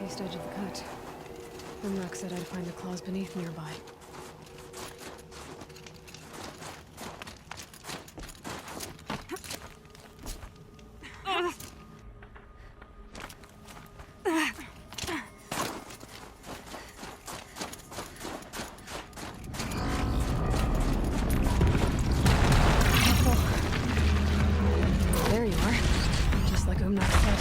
northeast edge of the cut. Umrak said I'd find the claws beneath nearby. There you are. Just like Umnak said.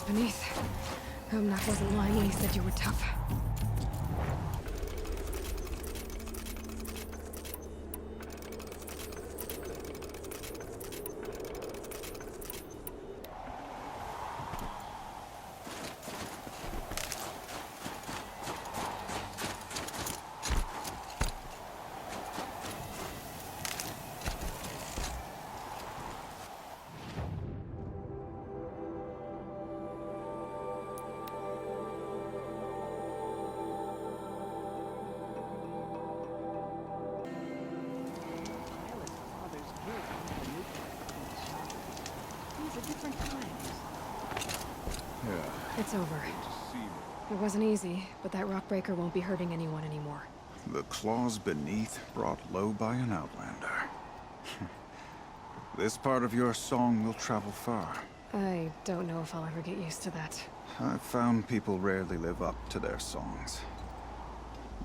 Beneath. Umnak wasn't lying when he said you were tough. It's over. It wasn't easy, but that rock breaker won't be hurting anyone anymore. The claws beneath brought low by an outlander. This part of your song will travel far. I don't know if I'll ever get used to that. I've found people rarely live up to their songs.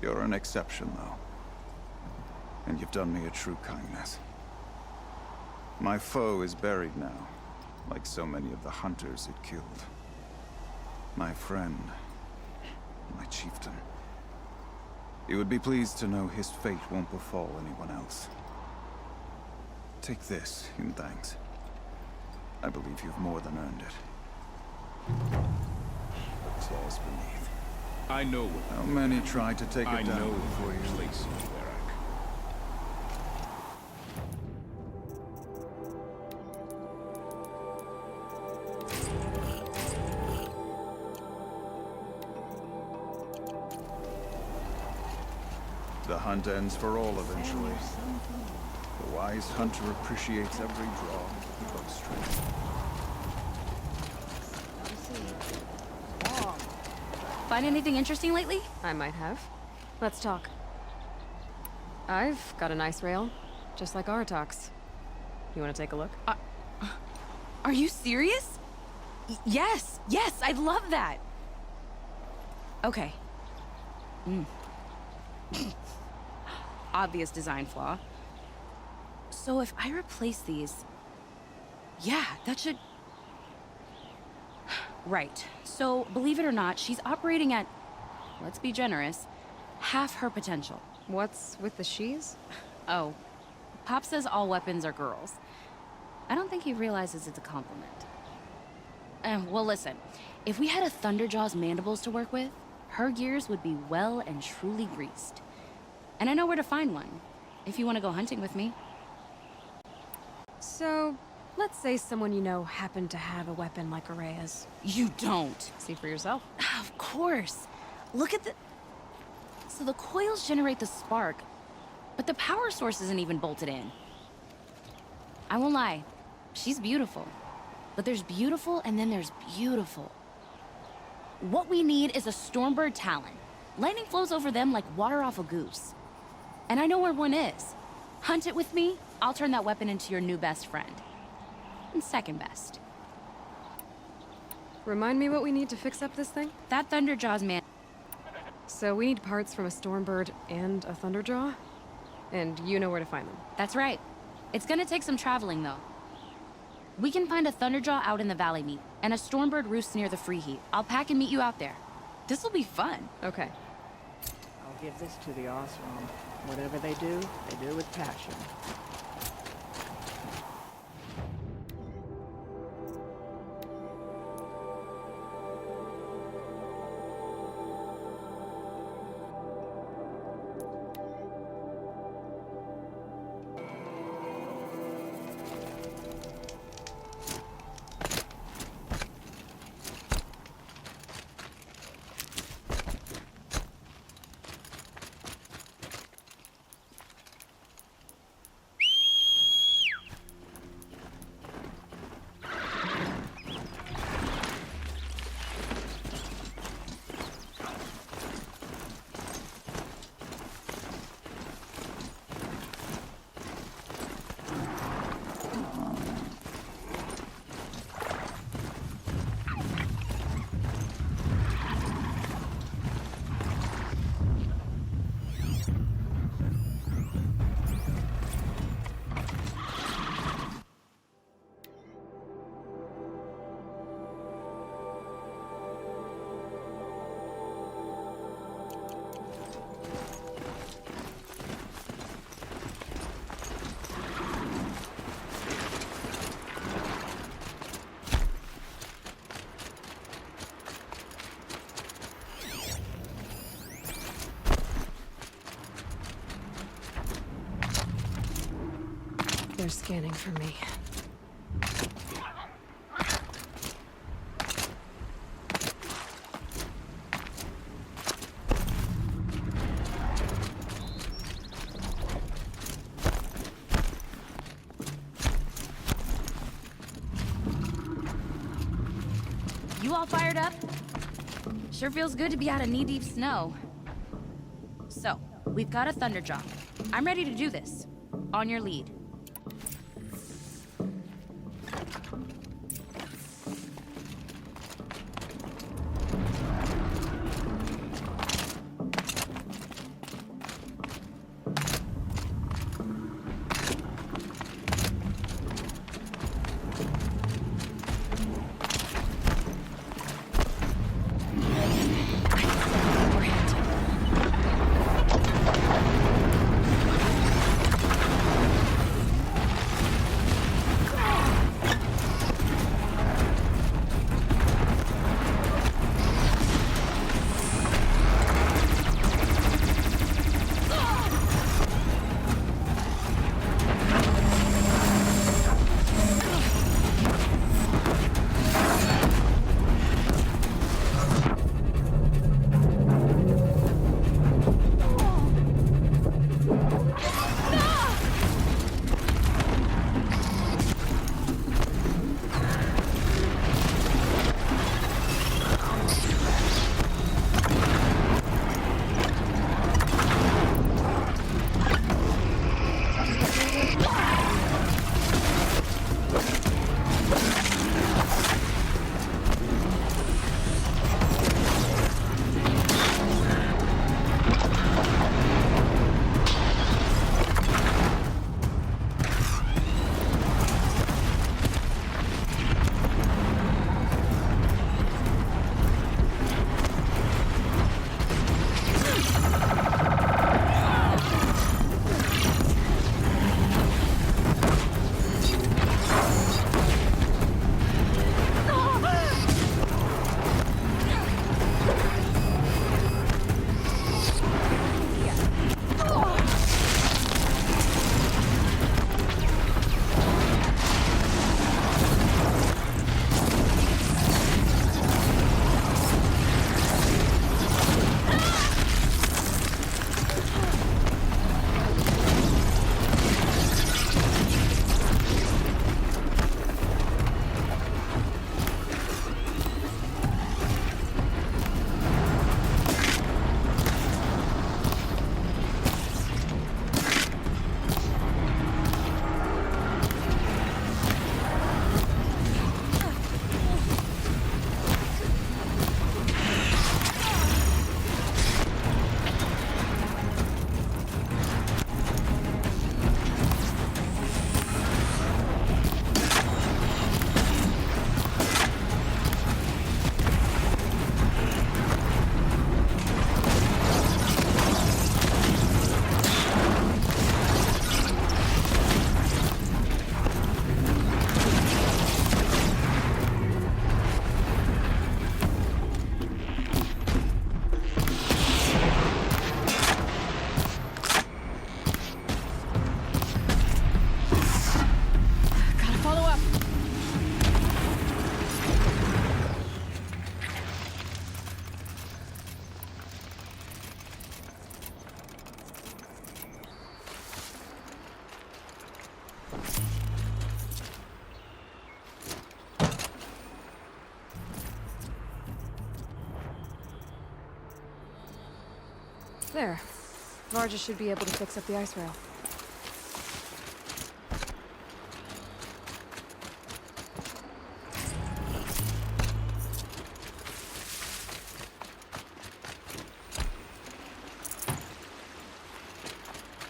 You're an exception, though. And you've done me a true kindness. My foe is buried now, like so many of the hunters it killed. My friend, my chieftain. You would be pleased to know his fate won't befall anyone else. Take this in thanks. I believe you've more than earned it. The claws beneath. I know what. How many tried to take it I down know before you place in Barak. The hunt ends for all eventually. The wise hunter appreciates every draw of the bowstring. Find anything interesting lately? I might have. Let's talk. I've got a nice rail, just like Aratox. You want to take a look? Are you serious? Yes, I'd love that. Okay. Obvious design flaw. So if I replace these... Yeah, that should... Right. So, believe it or not, she's operating at, let's be generous, half her potential. What's with the she's? Oh, Pop says all weapons are girls. I don't think he realizes it's a compliment. Well, listen. If we had a Thunderjaw's mandibles to work with, her gears would be well and truly greased. And I know where to find one, if you want to go hunting with me. So, let's say someone you know happened to have a weapon like Araya's. You don't. See for yourself. Of course. Look at the... So the coils generate the spark, but the power source isn't even bolted in. I won't lie. She's beautiful. But there's beautiful and then there's beautiful. What we need is a Stormbird Talon. Lightning flows over them like water off a goose. And I know where one is. Hunt it with me, I'll turn that weapon into your new best friend. And second best. Remind me what we need to fix up this thing? That Thunderjaw's man... So we need parts from a Stormbird and a Thunderjaw? And you know where to find them. That's right. It's gonna take some traveling, though. We can find a Thunderjaw out in the Valley Meet, and a Stormbird roosts near the Freeheat. I'll pack and meet you out there. This'll be fun. Okay. I'll give this to the Osram. Whatever they do with passion. They're scanning for me. You all fired up? Sure feels good to be out of knee-deep snow. So, we've got a Thunderjaw. I'm ready to do this. On your lead. There. Varja should be able to fix up the ice rail.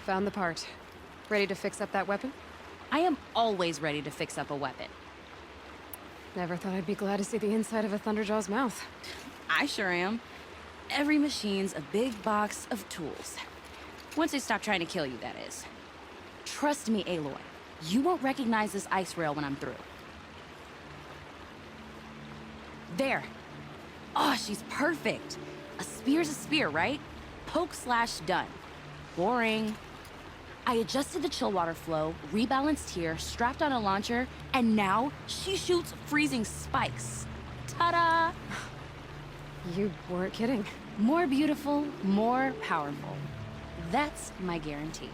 Found the part. Ready to fix up that weapon? I am always ready to fix up a weapon. Never thought I'd be glad to see the inside of a Thunderjaw's mouth. I sure am. Every machine's a big box of tools. Once they stop trying to kill you, that is. Trust me, Aloy. You won't recognize this ice rail when I'm through. There. Oh, she's perfect. A spear's a spear, right? Poke slash done. Boring. I adjusted the chill water flow, rebalanced here, strapped on a launcher, and now she shoots freezing spikes. Ta-da! You weren't kidding. More beautiful, more powerful. That's my guarantee.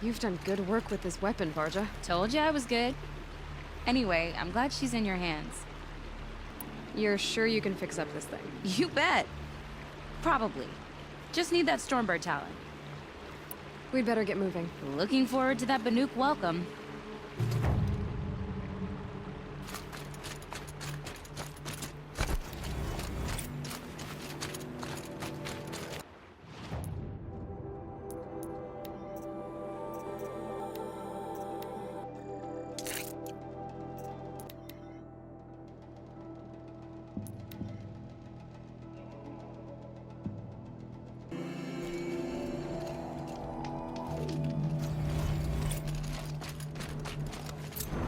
You've done good work with this weapon, Varja. Told you I was good. Anyway, I'm glad she's in your hands. You're sure you can fix up this thing? You bet. Probably. Just need that Stormbird talent. We'd better get moving. Looking forward to that Banuk welcome.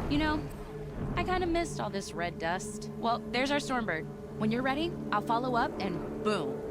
You know, I kind of missed all this red dust. Well, there's our Stormbird. When you're ready, I'll follow up and boom.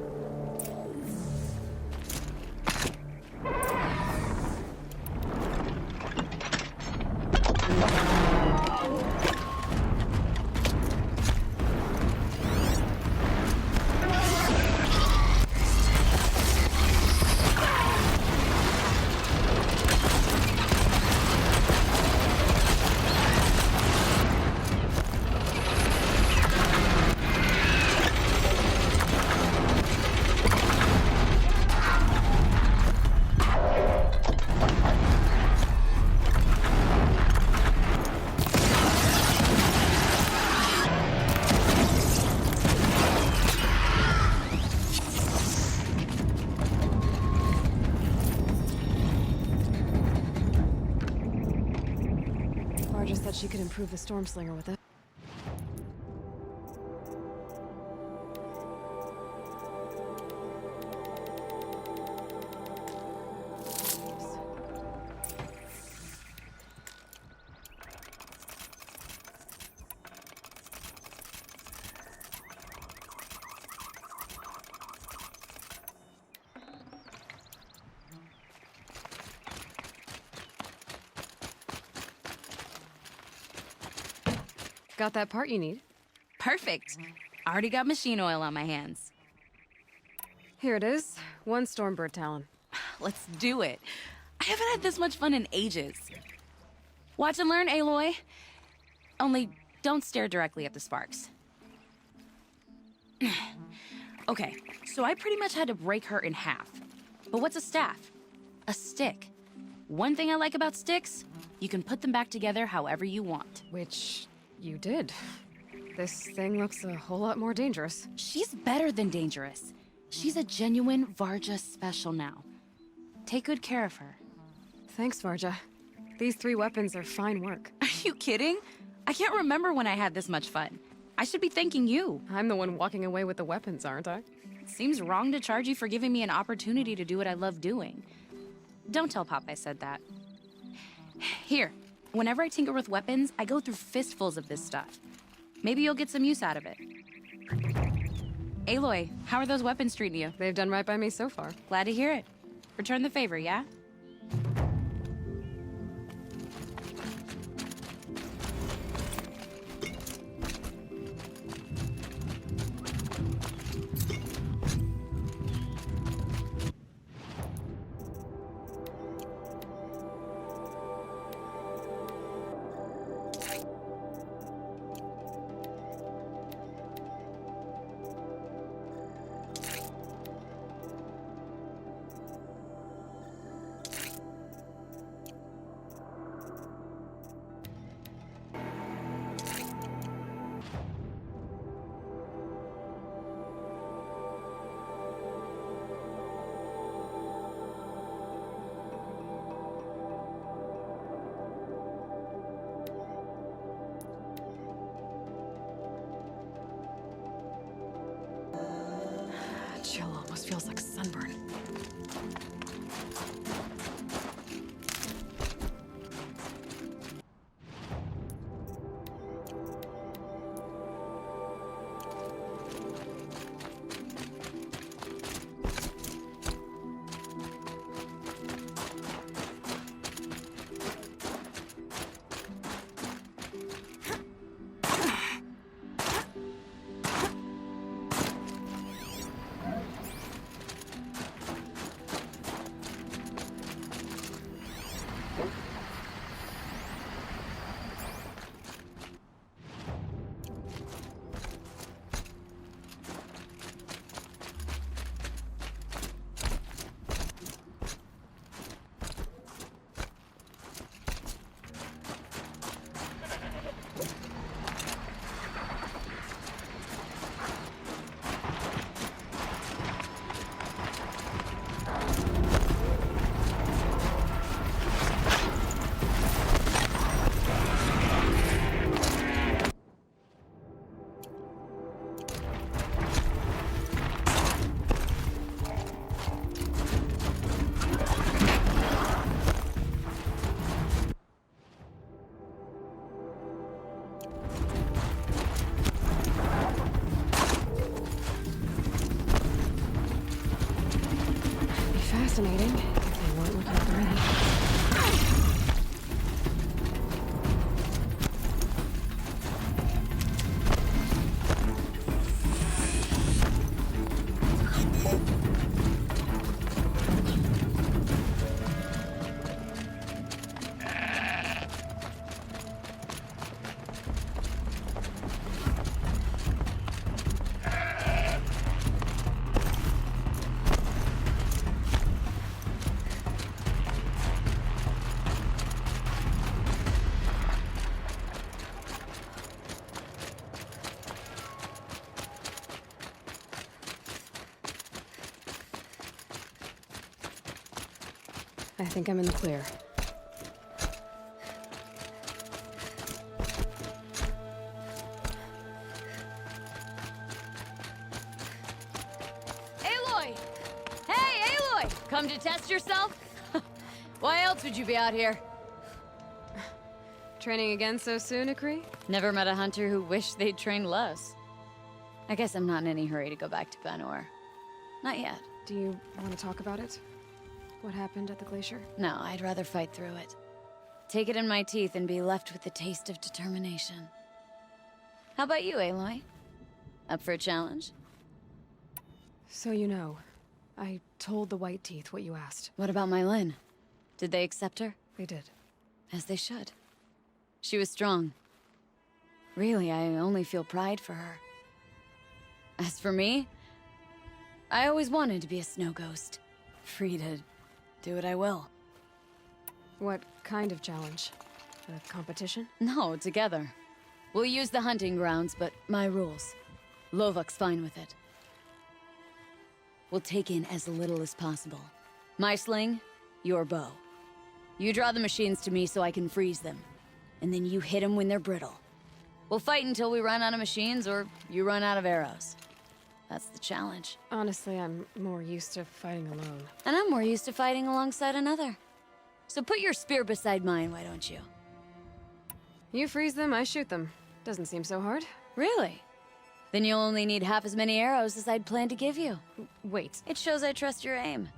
Varja said she could improve the Storm Slinger with it. Got that part you need? Perfect. Already got machine oil on my hands. Here it is. One Stormbird Talon. Let's do it. I haven't had this much fun in ages. Watch and learn, Aloy. Only don't stare directly at the sparks. Okay, so I pretty much had to break her in half. But what's a staff? A stick. One thing I like about sticks, you can put them back together however you want. Which you did. This thing looks a whole lot more dangerous. She's better than dangerous. She's a genuine Varja special now. Take good care of her. Thanks, Varja. These 3 weapons are fine work. Are you kidding? I can't remember when I had this much fun. I should be thanking you. I'm the one walking away with the weapons, aren't I? Seems wrong to charge you for giving me an opportunity to do what I love doing. Don't tell Pop I said that. Here, whenever I tinker with weapons, I go through fistfuls of this stuff. Maybe you'll get some use out of it. Aloy, how are those weapons treating you? They've done right by me so far. Glad to hear it. Return the favor, yeah? chill almost feels like sunburn. Fascinating, if they weren't looking for me. I think I'm in the clear. Aloy! Hey, Aloy! Come to test yourself? Why else would you be out here? Training again so soon, Akri? Never met a hunter who wished they'd trained less. I guess I'm not in any hurry to go back to Banor. Not yet. Do you want to talk about it? What happened at the glacier? No, I'd rather fight through it. Take it in my teeth and be left with the taste of determination. How about you, Aloy? Up for a challenge? So you know, I told the White Teeth what you asked. What about my Lynn? Did they accept her? They did. As they should. She was strong. Really, I only feel pride for her. As for me, I always wanted to be a snow ghost. Free to do what I will. What kind of challenge? A competition? No, together. We'll use the hunting grounds, but my rules. Lovok's fine with it. We'll take in as little as possible. My sling, your bow. You draw the machines to me so I can freeze them. And then you hit them when they're brittle. We'll fight until we run out of machines or you run out of arrows. That's the challenge. Honestly, I'm more used to fighting alone. And I'm more used to fighting alongside another. So put your spear beside mine, why don't you? You freeze them, I shoot them. Doesn't seem so hard. Really? Then you'll only need half as many arrows as I'd planned to give you. Wait, It shows I trust your aim.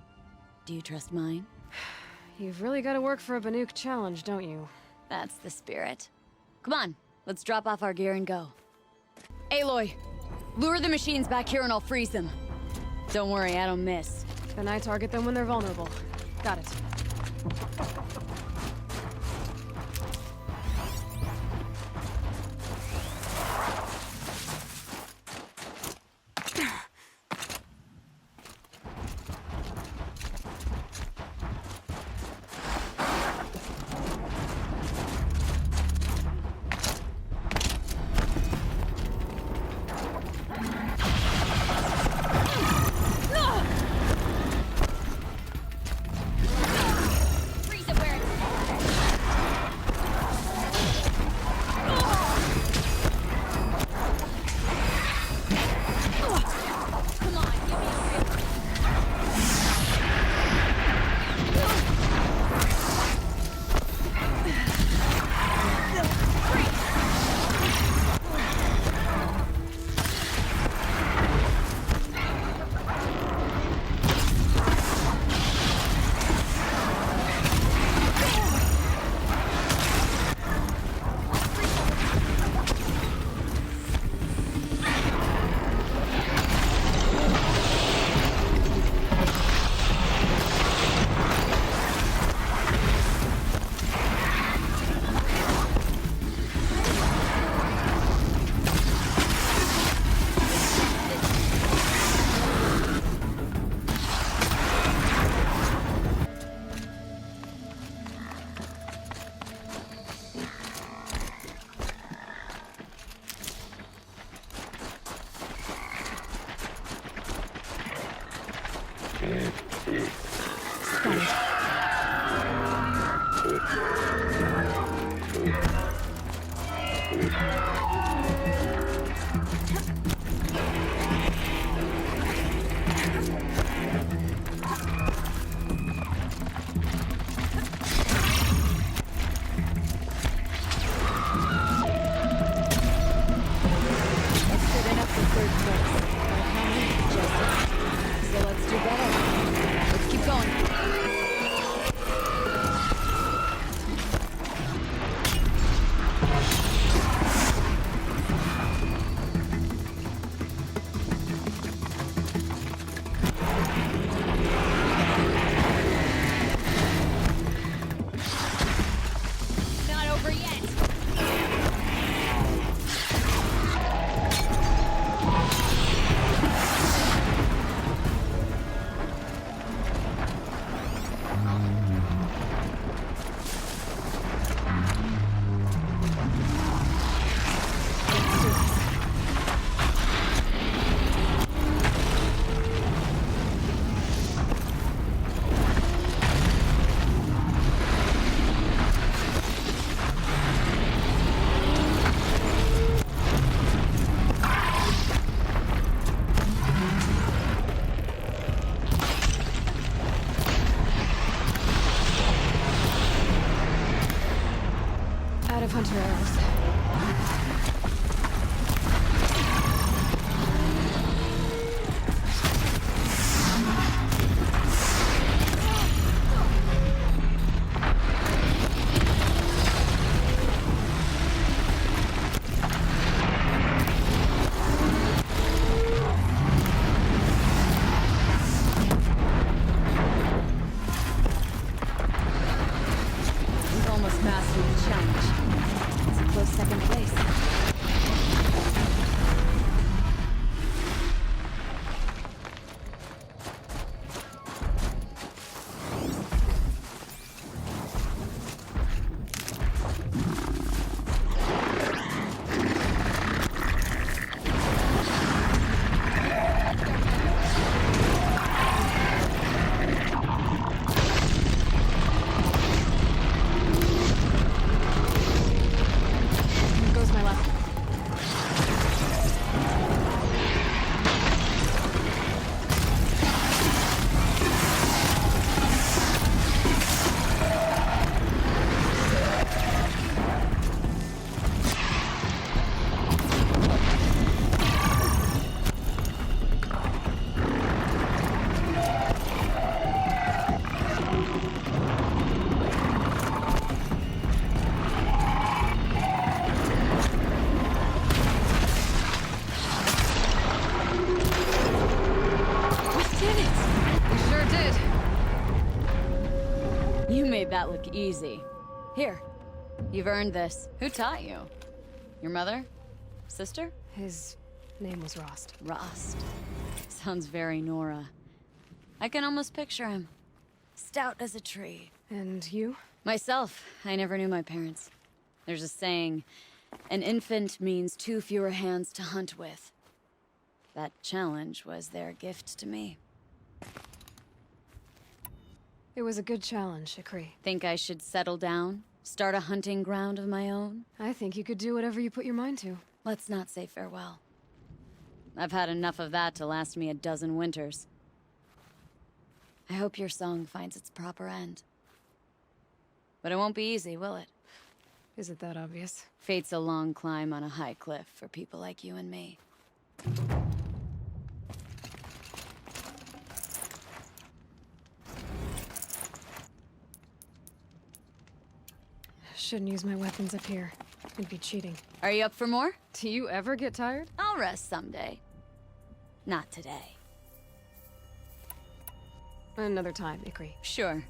Do you trust mine? you've really got to work for a Banuk challenge, don't you? That's the spirit. Come on, let's drop off our gear and go. Aloy, lure the machines back here and I'll freeze them. Don't worry, I don't miss. Then I target them when they're vulnerable. Got it. Freeze them Out of hunter arrows. We've almost mastered the challenge. It's a close second place. Here goes my luck. We sure did. You made that look easy. Here, you've earned this. Who taught you? Your mother? Sister? His name was Rost. Rost. Sounds very Nora. I can almost picture him. Stout as a tree. And you? Myself, I never knew my parents. There's a saying, an infant means 2 fewer hands to hunt with. That challenge was their gift to me. It was a good challenge, Ikri. Think I should settle down? Start a hunting ground of my own? I think you could do whatever you put your mind to. Let's not say farewell. I've had enough of that to last me a dozen winters. I hope your song finds its proper end. But it won't be easy, will it? Is it that obvious? Fate's a long climb on a high cliff for people like you and me. Shouldn't use my weapons up here. It'd be cheating. Are you up for more? Do you ever get tired? I'll rest someday. Not today. Another time, Ikri. Sure.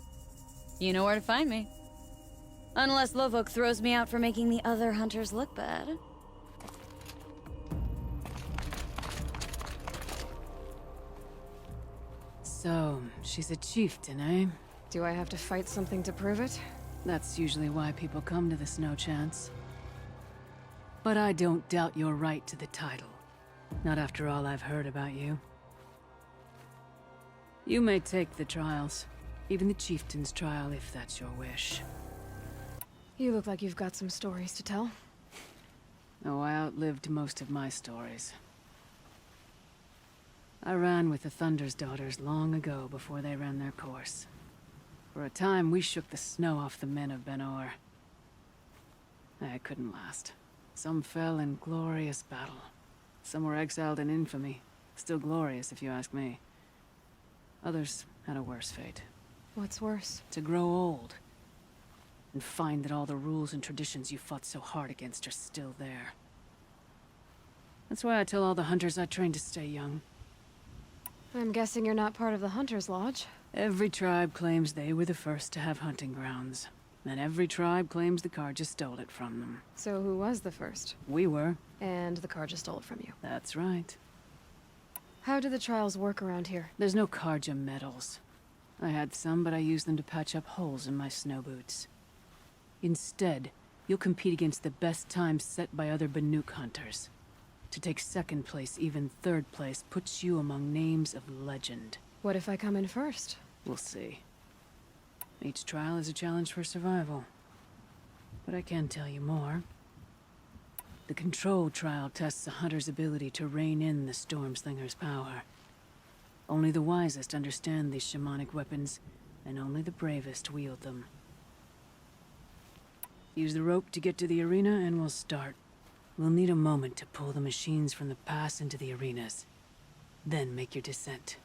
You know where to find me. Unless Lovok throws me out for making the other hunters look bad. So, she's a chieftain, eh? Do I have to fight something to prove it? That's usually why people come to the Snow Chance. But I don't doubt your right to the title. Not after all I've heard about you. You may take the trials. Even the chieftain's trial, if that's your wish. You look like you've got some stories to tell. Oh, I outlived most of my stories. I ran with the Thunder's daughters long ago before they ran their course. For a time, we shook the snow off the men of Ben-Or. I couldn't last. Some fell in glorious battle. Some were exiled in infamy. Still glorious, if you ask me. Others had a worse fate. What's worse? To grow old. And find that all the rules and traditions you fought so hard against are still there. That's why I tell all the hunters I train to stay young. I'm guessing you're not part of the Hunter's Lodge. Every tribe claims they were the first to have hunting grounds. And every tribe claims the Karja stole it from them. So who was the first? We were. And the Karja stole it from you. That's right. How do the trials work around here? There's no Karja medals. I had some, but I used them to patch up holes in my snow boots. Instead, you'll compete against the best times set by other Banuk hunters. To take second place, even third place, puts you among names of legend. What if I come in first? We'll see. Each trial is a challenge for survival. But I can tell you more. The Control trial tests a hunter's ability to rein in the Stormslinger's power. Only the wisest understand these shamanic weapons, and only the bravest wield them. Use the rope to get to the arena, and we'll start. We'll need a moment to pull the machines from the pass into the arenas. Then make your descent.